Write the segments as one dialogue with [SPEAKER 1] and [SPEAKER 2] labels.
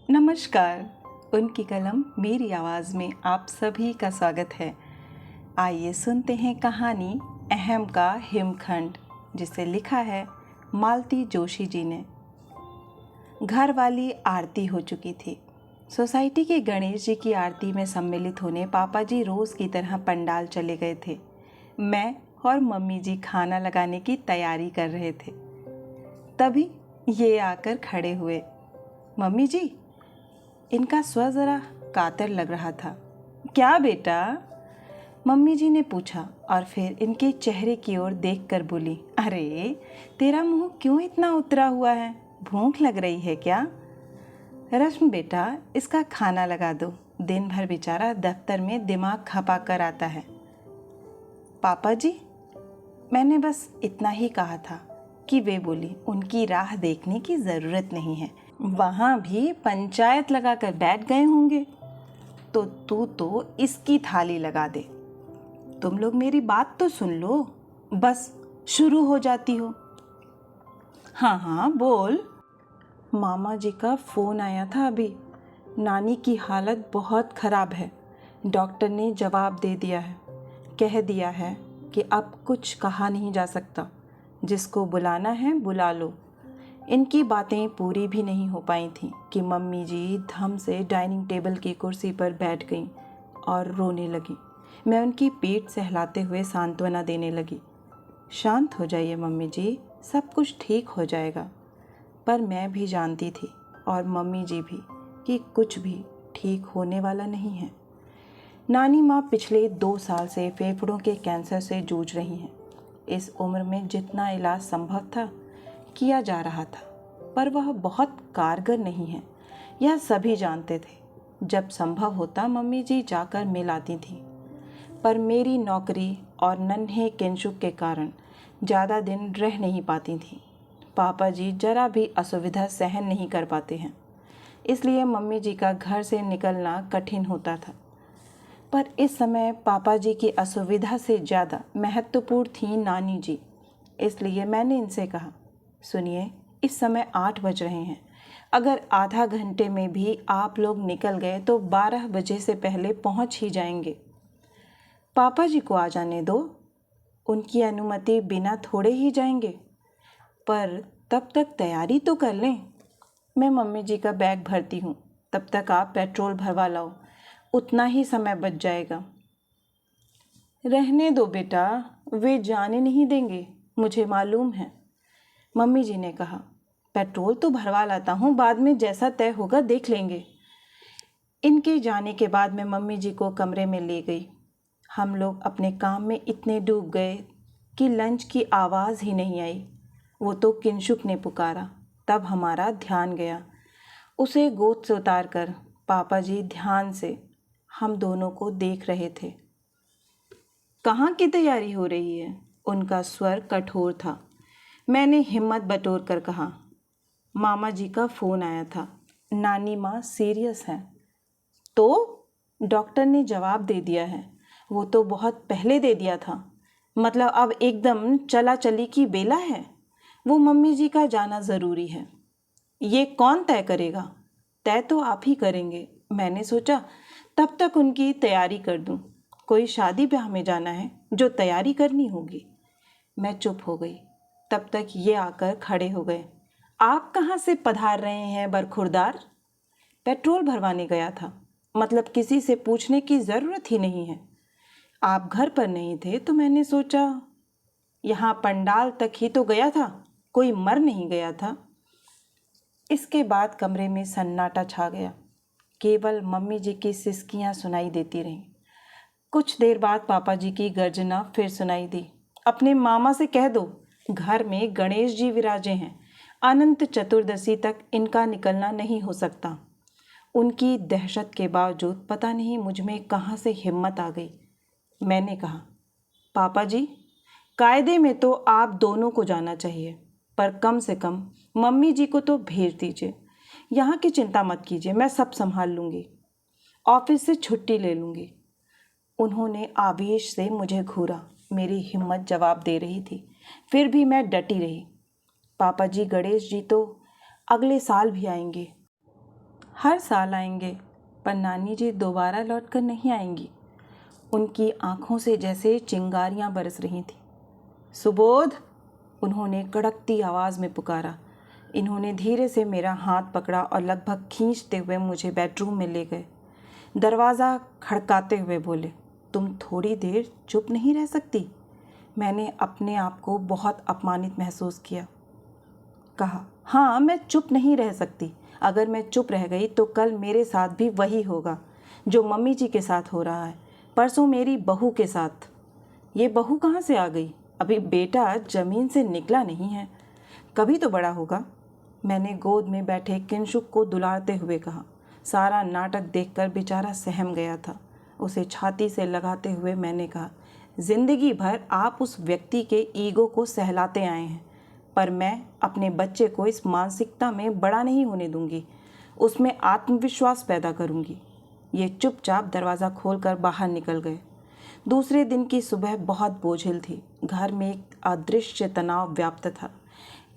[SPEAKER 1] नमस्कार। उनकी कलम मेरी आवाज़ में आप सभी का स्वागत है। आइए सुनते हैं कहानी अहम का हिमखंड, जिसे लिखा है मालती जोशी जी ने। घर वाली आरती हो चुकी थी। सोसाइटी के गणेश जी की आरती में सम्मिलित होने पापा जी रोज़ की तरह पंडाल चले गए थे। मैं और मम्मी जी खाना लगाने की तैयारी कर रहे थे। तभी ये आकर खड़े हुए। मम्मी जी, इनका स्वर ज़रा कातर लग रहा था। क्या बेटा? मम्मी जी ने पूछा और फिर इनके चेहरे की ओर देखकर बोली, अरे तेरा मुंह क्यों इतना उतरा हुआ है? भूख लग रही है क्या? रश्मि बेटा, इसका खाना लगा दो। दिन भर बेचारा दफ्तर में दिमाग खपा कर आता है। पापा जी, मैंने बस इतना ही कहा था कि वे बोली, उनकी राह देखने की ज़रूरत नहीं है। वहाँ भी पंचायत लगाकर बैठ गए होंगे, तो तू तो इसकी थाली लगा दे। तुम लोग मेरी बात तो सुन लो, बस शुरू हो जाती हो। हाँ हाँ बोल। मामा जी का फ़ोन आया था अभी। नानी की हालत बहुत ख़राब है। डॉक्टर ने जवाब दे दिया है, कह दिया है कि अब कुछ कहा नहीं जा सकता। जिसको बुलाना है बुला लो। इनकी बातें पूरी भी नहीं हो पाई थीं कि मम्मी जी धम से डाइनिंग टेबल की कुर्सी पर बैठ गईं और रोने लगी। मैं उनकी पीठ सहलाते हुए सांत्वना देने लगी। शांत हो जाइए मम्मी जी, सब कुछ ठीक हो जाएगा। पर मैं भी जानती थी और मम्मी जी भी कि कुछ भी ठीक होने वाला नहीं है। नानी माँ पिछले 2 साल से फेफड़ों के कैंसर से जूझ रही हैं। इस उम्र में जितना इलाज संभव था किया जा रहा था, पर वह बहुत कारगर नहीं है, यह सभी जानते थे। जब संभव होता मम्मी जी जाकर मिल आती थीं, पर मेरी नौकरी और नन्हे किंशुक के कारण ज़्यादा दिन रह नहीं पाती थीं। पापा जी जरा भी असुविधा सहन नहीं कर पाते हैं, इसलिए मम्मी जी का घर से निकलना कठिन होता था। पर इस समय पापा जी की असुविधा से ज़्यादा महत्वपूर्ण थी नानी जी। इसलिए मैंने इनसे कहा, सुनिए, इस समय 8 बज रहे हैं। अगर आधा घंटे में भी आप लोग निकल गए तो 12 बजे से पहले पहुंच ही जाएंगे। पापा जी को आ जाने दो, उनकी अनुमति बिना थोड़े ही जाएंगे। पर तब तक तैयारी तो कर लें। मैं मम्मी जी का बैग भरती हूँ, तब तक आप पेट्रोल भरवा लाओ, उतना ही समय बच जाएगा। रहने दो बेटा, वे जाने नहीं देंगे, मुझे मालूम है। मम्मी जी ने कहा, पेट्रोल तो भरवा लाता हूँ, बाद में जैसा तय होगा देख लेंगे। इनके जाने के बाद मैं मम्मी जी को कमरे में ले गई। हम लोग अपने काम में इतने डूब गए कि लंच की आवाज़ ही नहीं आई। वो तो किंशुक ने पुकारा, तब हमारा ध्यान गया। उसे गोद से उतार कर पापा जी ध्यान से हम दोनों को देख रहे थे। कहाँ की तैयारी हो रही है? उनका स्वर कठोर था। मैंने हिम्मत बटोर कर कहा, मामा जी का फ़ोन आया था, नानी माँ सीरियस हैं। तो डॉक्टर ने जवाब दे दिया है। वो तो बहुत पहले दे दिया था, मतलब अब एकदम चला चली की बेला है। वो मम्मी जी का जाना ज़रूरी है। ये कौन तय करेगा? तय तो आप ही करेंगे। मैंने सोचा तब तक उनकी तैयारी कर दूं। कोई शादी ब्याह में जाना है जो तैयारी करनी होगी। मैं चुप हो गई। तब तक ये आकर खड़े हो गए। आप कहाँ से पधार रहे हैं बरखुरदार? पेट्रोल भरवाने गया था, मतलब किसी से पूछने की ज़रूरत ही नहीं है। आप घर पर नहीं थे तो मैंने सोचा, यहाँ पंडाल तक ही तो गया था, कोई मर नहीं गया था। इसके बाद कमरे में सन्नाटा छा गया। केवल मम्मी जी की सिसकियाँ सुनाई देती रहीं। कुछ देर बाद पापा जी की गर्जना फिर सुनाई दी, अपने मामा से कह दो घर में गणेश जी विराजे हैं, अनंत चतुर्दशी तक इनका निकलना नहीं हो सकता। उनकी दहशत के बावजूद पता नहीं मुझ में कहाँ से हिम्मत आ गई। मैंने कहा, पापा जी, कायदे में तो आप दोनों को जाना चाहिए, पर कम से कम मम्मी जी को तो भेज दीजिए। यहाँ की चिंता मत कीजिए, मैं सब संभाल लूँगी, ऑफिस से छुट्टी ले लूँगी। उन्होंने आवेश से मुझे घूरा। मेरी हिम्मत जवाब दे रही थी, फिर भी मैं डटी रही। पापा जी, गणेश जी तो अगले साल भी आएंगे। हर साल आएंगे, पर नानी जी दोबारा लौट कर नहीं आएंगी। उनकी आंखों से जैसे चिंगारियां बरस रही थी। सुबोध, उन्होंने कड़कती आवाज़ में पुकारा। इन्होंने धीरे से मेरा हाथ पकड़ा और लगभग खींचते हुए मुझे बेडरूम में ले गए। दरवाज़ा खड़काते हुए बोले, तुम थोड़ी देर चुप नहीं रह सकती? मैंने अपने आप को बहुत अपमानित महसूस किया। कहा, हाँ, मैं चुप नहीं रह सकती। अगर मैं चुप रह गई तो कल मेरे साथ भी वही होगा जो मम्मी जी के साथ हो रहा है, परसों मेरी बहू के साथ। ये बहू कहाँ से आ गई? अभी बेटा ज़मीन से निकला नहीं है, कभी तो बड़ा होगा। मैंने गोद में बैठे किंशुक को दुलारते हुए कहा। सारा नाटक देखकर बेचारा सहम गया था। उसे छाती से लगाते हुए मैंने कहा, जिंदगी भर आप उस व्यक्ति के ईगो को सहलाते आए हैं, पर मैं अपने बच्चे को इस मानसिकता में बड़ा नहीं होने दूंगी। उसमें आत्मविश्वास पैदा करूंगी। ये चुपचाप दरवाज़ा खोलकर बाहर निकल गए। दूसरे दिन की सुबह बहुत बोझिल थी। घर में एक अदृश्य तनाव व्याप्त था,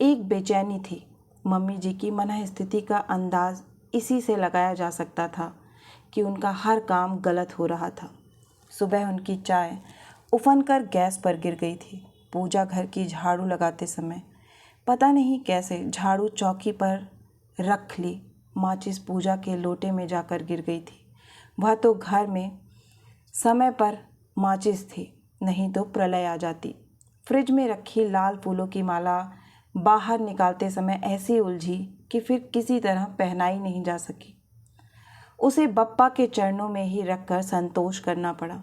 [SPEAKER 1] एक बेचैनी थी। मम्मी जी की मनः स्थिति का अंदाज इसी से लगाया जा सकता था कि उनका हर काम गलत हो रहा था। सुबह उनकी चाय उफन कर गैस पर गिर गई थी। पूजा घर की झाड़ू लगाते समय पता नहीं कैसे झाड़ू चौकी पर रख ली। माचिस पूजा के लोटे में जाकर गिर गई थी। वह तो घर में समय पर माचिस थी, नहीं तो प्रलय आ जाती। फ्रिज में रखी लाल फूलों की माला बाहर निकालते समय ऐसी उलझी कि फिर किसी तरह पहनाई नहीं जा सकी। उसे बप्पा के चरणों में ही रखकर संतोष करना पड़ा।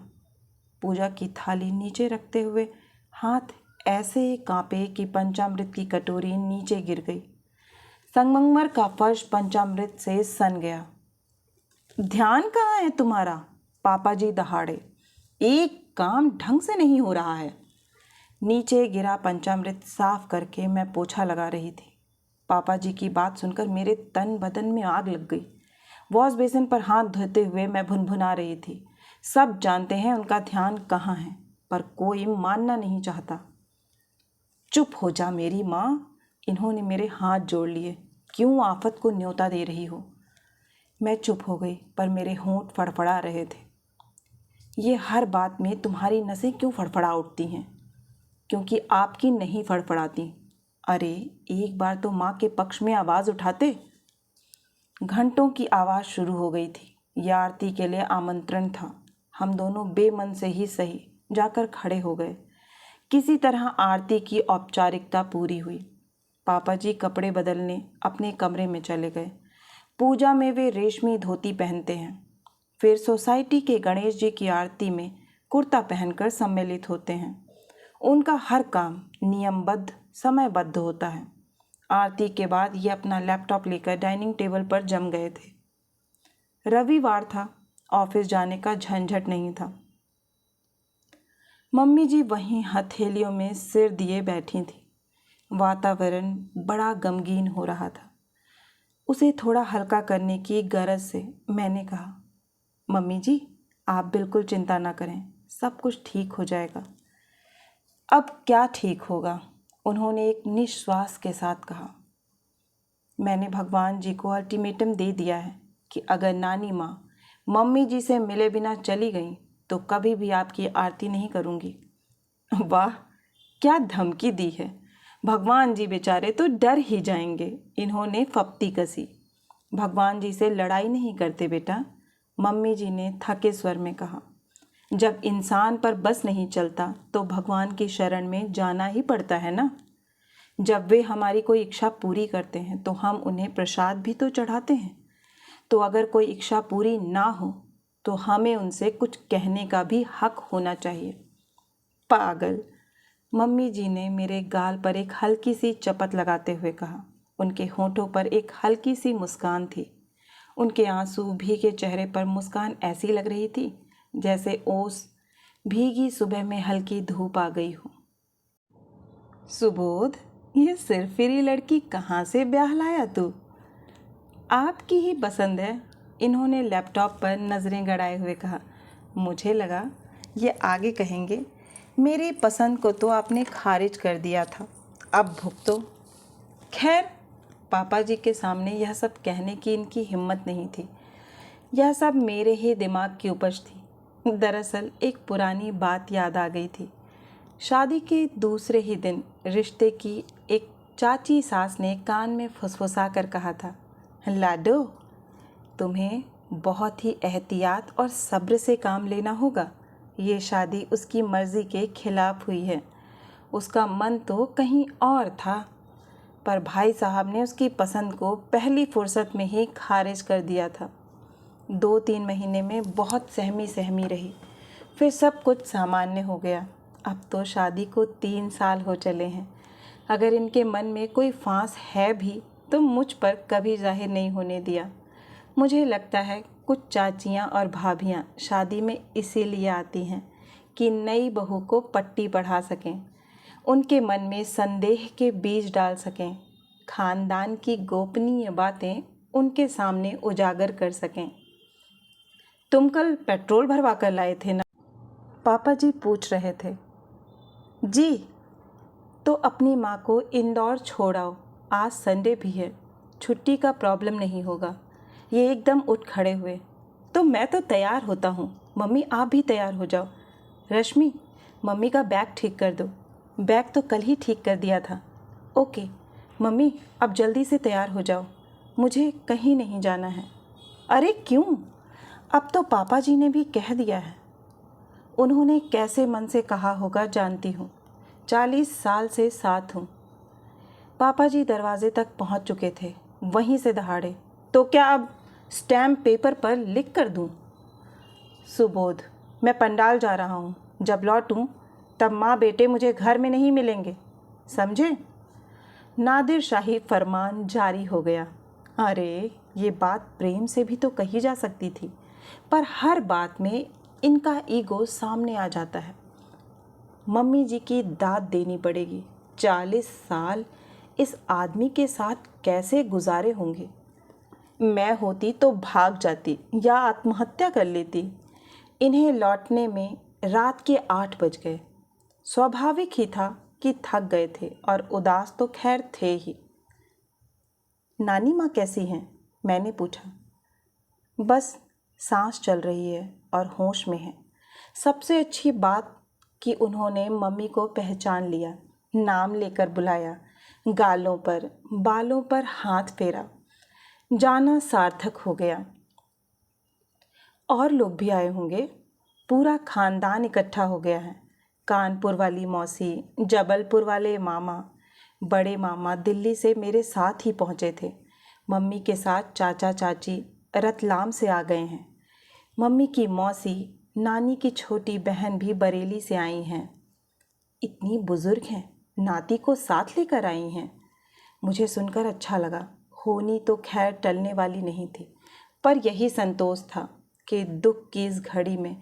[SPEAKER 1] पूजा की थाली नीचे रखते हुए हाथ ऐसे कांपे कि पंचामृत की कटोरी नीचे गिर गई। संगमरमर का फर्श पंचामृत से सन गया। ध्यान कहाँ है तुम्हारा? पापा जी दहाड़े। एक काम ढंग से नहीं हो रहा है। नीचे गिरा पंचामृत साफ करके मैं पोछा लगा रही थी। पापा जी की बात सुनकर मेरे तन बदन में आग लग गई। वॉश बेसिन पर हाथ धोते हुए मैं भुनभुना रही थी। सब जानते हैं उनका ध्यान कहाँ है, पर कोई मानना नहीं चाहता। चुप हो जा मेरी माँ, इन्होंने मेरे हाथ जोड़ लिए। क्यों आफत को न्योता दे रही हो? मैं चुप हो गई, पर मेरे होंठ फड़फड़ा रहे थे। ये हर बात में तुम्हारी नसें क्यों फड़फड़ा उठती हैं? क्योंकि आपकी नहीं फड़फड़ाती। अरे एक बार तो माँ के पक्ष में आवाज़ उठाते। घंटों की आवाज़ शुरू हो गई थी। यह आरती के लिए आमंत्रण था। हम दोनों बेमन से ही सही जाकर खड़े हो गए। किसी तरह आरती की औपचारिकता पूरी हुई। पापा जी कपड़े बदलने अपने कमरे में चले गए। पूजा में वे रेशमी धोती पहनते हैं, फिर सोसाइटी के गणेश जी की आरती में कुर्ता पहनकर सम्मिलित होते हैं। उनका हर काम नियमबद्ध समयबद्ध होता है। आरती के बाद ये अपना लैपटॉप लेकर डाइनिंग टेबल पर जम गए थे। रविवार था, ऑफिस जाने का झंझट नहीं था। मम्मी जी वहीं हथेलियों में सिर दिए बैठी थी। वातावरण बड़ा गमगीन हो रहा था। उसे थोड़ा हल्का करने की गरज से मैंने कहा, मम्मी जी आप बिल्कुल चिंता ना करें, सब कुछ ठीक हो जाएगा। अब क्या ठीक होगा? उन्होंने एक निश्वास के साथ कहा। मैंने भगवान जी को अल्टीमेटम दे दिया है कि अगर नानी माँ मम्मी जी से मिले बिना चली गई तो कभी भी आपकी आरती नहीं करूँगी। वाह, क्या धमकी दी है! भगवान जी बेचारे तो डर ही जाएंगे। इन्होंने फप्ती कसी। भगवान जी से लड़ाई नहीं करते बेटा, मम्मी जी ने थके स्वर में कहा। जब इंसान पर बस नहीं चलता तो भगवान की शरण में जाना ही पड़ता है ना। जब वे हमारी कोई इच्छा पूरी करते हैं तो हम उन्हें प्रसाद भी तो चढ़ाते हैं। तो अगर कोई इच्छा पूरी ना हो तो हमें उनसे कुछ कहने का भी हक होना चाहिए। पागल! मम्मी जी ने मेरे गाल पर एक हल्की सी चपत लगाते हुए कहा। उनके होठों पर एक हल्की सी मुस्कान थी। उनके आंसू भीगे चेहरे पर मुस्कान ऐसी लग रही थी जैसे ओस भीगी सुबह में हल्की धूप आ गई हो। सुबोध, ये सिरफिरी लड़की कहाँ से ब्याह लाया तू? आपकी ही पसंद है, इन्होंने लैपटॉप पर नज़रें गड़ाए हुए कहा। मुझे लगा ये आगे कहेंगे, मेरी पसंद को तो आपने खारिज कर दिया था, अब भुगतो। खैर, पापा जी के सामने यह सब कहने की इनकी हिम्मत नहीं थी। यह सब मेरे ही दिमाग की उपज थी। दरअसल एक पुरानी बात याद आ गई थी। शादी के दूसरे ही दिन रिश्ते की एक चाची सास ने कान में फुसफुसा कर कहा था, लाडो, तुम्हें बहुत ही एहतियात और सब्र से काम लेना होगा। ये शादी उसकी मर्ज़ी के खिलाफ हुई है। उसका मन तो कहीं और था, पर भाई साहब ने उसकी पसंद को पहली फुर्सत में ही खारिज कर दिया था। 2-3 महीने में बहुत सहमी सहमी रही, फिर सब कुछ सामान्य हो गया। अब तो शादी को 3 साल हो चले हैं। अगर इनके मन में कोई फांस है भी तो मुझ पर कभी जाहिर नहीं होने दिया। मुझे लगता है कुछ चाचियाँ और भाभियाँ शादी में इसीलिए आती हैं कि नई बहू को पट्टी पढ़ा सकें, उनके मन में संदेह के बीज डाल सकें, खानदान की गोपनीय बातें उनके सामने उजागर कर सकें। तुम कल पेट्रोल भरवा कर लाए थे ना? पापा जी पूछ रहे थे। जी। तो अपनी माँ को इंदौर छोड़ आओ, आज संडे भी है, छुट्टी का प्रॉब्लम नहीं होगा। ये एकदम उठ खड़े हुए। तो मैं तो तैयार होता हूँ, मम्मी आप भी तैयार हो जाओ। रश्मि, मम्मी का बैग ठीक कर दो। बैग तो कल ही ठीक कर दिया था। ओके मम्मी, अब जल्दी से तैयार हो जाओ, मुझे कहीं नहीं जाना है। अरे क्यों? अब तो पापा जी ने भी कह दिया है। उन्होंने कैसे मन से कहा होगा जानती हूँ, 40 साल से साथ हूँ। पापा जी दरवाजे तक पहुँच चुके थे, वहीं से दहाड़े, तो क्या अब स्टैम्प पेपर पर लिख कर दूँ? सुबोध, मैं पंडाल जा रहा हूँ, जब लौटूँ तब माँ बेटे मुझे घर में नहीं मिलेंगे, समझे? नादिर शाही फरमान जारी हो गया। अरे ये बात प्रेम से भी तो कही जा सकती थी, पर हर बात में इनका ईगो सामने आ जाता है। मम्मी जी की दाद देनी पड़ेगी। 40 साल इस आदमी के साथ कैसे गुजारे होंगे? मैं होती तो भाग जाती या आत्महत्या कर लेती। इन्हें लौटने में रात के 8 बज गए। स्वाभाविक ही था कि थक गए थे और उदास तो खैर थे ही। नानी माँ कैसी हैं? मैंने पूछा। बस सांस चल रही है और होश में है। सबसे अच्छी बात कि उन्होंने मम्मी को पहचान लिया, नाम लेकर बुलाया, गालों पर बालों पर हाथ फेरा। जाना सार्थक हो गया। और लोग भी आए होंगे, पूरा खानदान इकट्ठा हो गया है। कानपुर वाली मौसी, जबलपुर वाले मामा, बड़े मामा दिल्ली से मेरे साथ ही पहुँचे थे। मम्मी के साथ चाचा चाची रतलाम से आ गए हैं। मम्मी की मौसी, नानी की छोटी बहन भी बरेली से आई हैं। इतनी बुजुर्ग हैं, नाती को साथ लेकर आई हैं। मुझे सुनकर अच्छा लगा। होनी तो खैर टलने वाली नहीं थी, पर यही संतोष था कि दुख की इस घड़ी में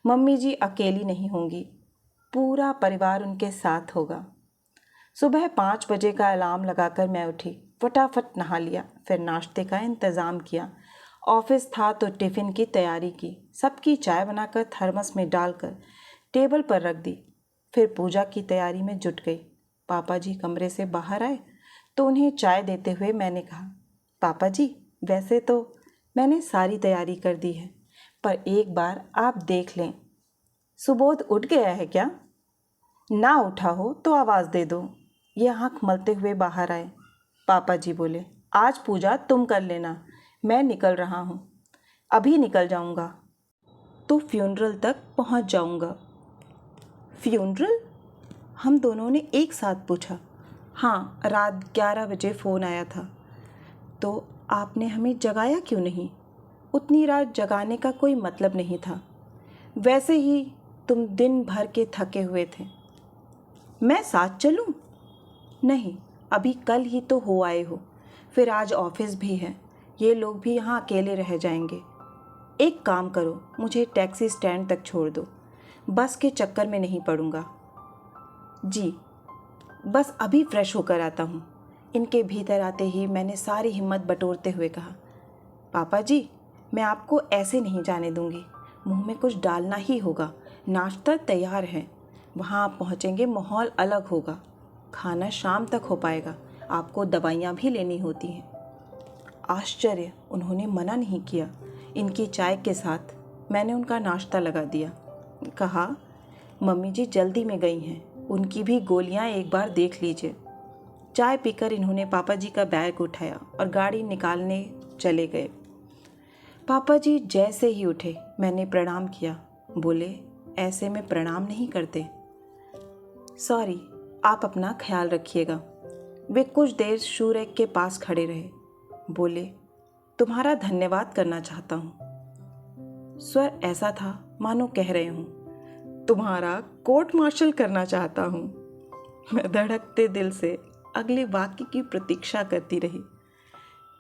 [SPEAKER 1] मम्मी जी अकेली नहीं होंगी, पूरा परिवार उनके साथ होगा। सुबह 5 बजे का अलार्म लगाकर मैं उठी, फटाफट नहा लिया, फिर नाश्ते का इंतज़ाम किया। ऑफिस था तो टिफ़िन की तैयारी की, सबकी चाय बनाकर थर्मस में डालकर टेबल पर रख दी। फिर पूजा की तैयारी में जुट गई। पापा जी कमरे से बाहर आए तो उन्हें चाय देते हुए मैंने कहा, पापा जी वैसे तो मैंने सारी तैयारी कर दी है, पर एक बार आप देख लें। सुबोध उठ गया है क्या? ना उठा हो तो आवाज़ दे दो। ये आँख मलते हुए बाहर आए। पापा जी बोले, आज पूजा तुम कर लेना, मैं निकल रहा हूँ। अभी निकल जाऊँगा तो फ्यूनरल तक पहुँच जाऊँगा। फ्यूनरल? हम दोनों ने एक साथ पूछा। हाँ, रात 11 बजे फ़ोन आया था। तो आपने हमें जगाया क्यों नहीं? उतनी रात जगाने का कोई मतलब नहीं था, वैसे ही तुम दिन भर के थके हुए थे। मैं साथ चलूं? नहीं, अभी कल ही तो हो आए हो, फिर आज ऑफिस भी है, ये लोग भी यहाँ अकेले रह जाएंगे। एक काम करो, मुझे टैक्सी स्टैंड तक छोड़ दो, बस के चक्कर में नहीं पड़ूंगा। जी, बस अभी फ्रेश होकर आता हूँ। इनके भीतर आते ही मैंने सारी हिम्मत बटोरते हुए कहा, पापा जी मैं आपको ऐसे नहीं जाने दूंगी, मुंह में कुछ डालना ही होगा। नाश्ता तैयार है, वहाँ आप पहुँचेंगे माहौल अलग होगा, खाना शाम तक हो पाएगा, आपको दवाइयाँ भी लेनी होती हैं। आश्चर्य, उन्होंने मना नहीं किया। इनकी चाय के साथ मैंने उनका नाश्ता लगा दिया। कहा, मम्मी जी जल्दी में गई हैं, उनकी भी गोलियां एक बार देख लीजिए। चाय पीकर इन्होंने पापा जी का बैग उठाया और गाड़ी निकालने चले गए। पापा जी जैसे ही उठे मैंने प्रणाम किया। बोले, ऐसे में प्रणाम नहीं करते। सॉरी, आप अपना ख्याल रखिएगा। वे कुछ देर शूरैक के पास खड़े रहे। बोले, तुम्हारा धन्यवाद करना चाहता हूँ। स्वर ऐसा था मानो कह रहे हूँ, तुम्हारा कोर्ट मार्शल करना चाहता हूँ। मैं धड़कते दिल से अगले वाक्य की प्रतीक्षा करती रही।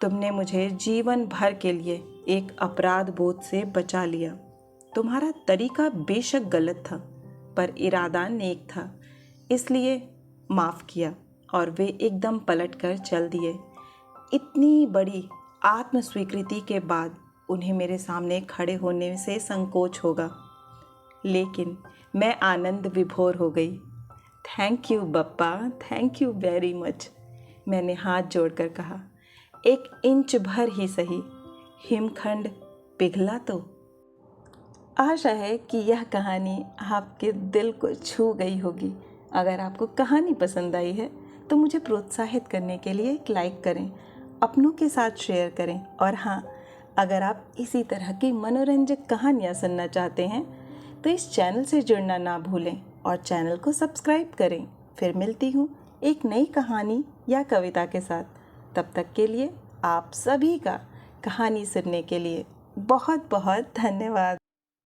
[SPEAKER 1] तुमने मुझे जीवन भर के लिए एक अपराध बोध से बचा लिया। तुम्हारा तरीका बेशक गलत था, पर इरादा नेक था, इसलिए माफ़ किया। और वे एकदम पलट कर चल दिए। इतनी बड़ी आत्मस्वीकृति के बाद उन्हें मेरे सामने खड़े होने से संकोच होगा, लेकिन मैं आनंद विभोर हो गई। Thank you Bappa, thank you very much, मैंने हाथ जोड़कर कहा। एक इंच भर ही सही, हिमखंड पिघला तो। आशा है कि यह कहानी आपके दिल को छू गई होगी। अगर आपको कहानी पसंद आई है तो मुझे प्रोत्साहित करने के लिए एक लाइक करें, अपनों के साथ शेयर करें। और हाँ, अगर आप इसी तरह की मनोरंजक कहानियाँ सुनना चाहते हैं तो इस चैनल से जुड़ना ना भूलें और चैनल को सब्सक्राइब करें। फिर मिलती हूँ एक नई कहानी या कविता के साथ। तब तक के लिए आप सभी का कहानी सुनने के लिए बहुत बहुत धन्यवाद।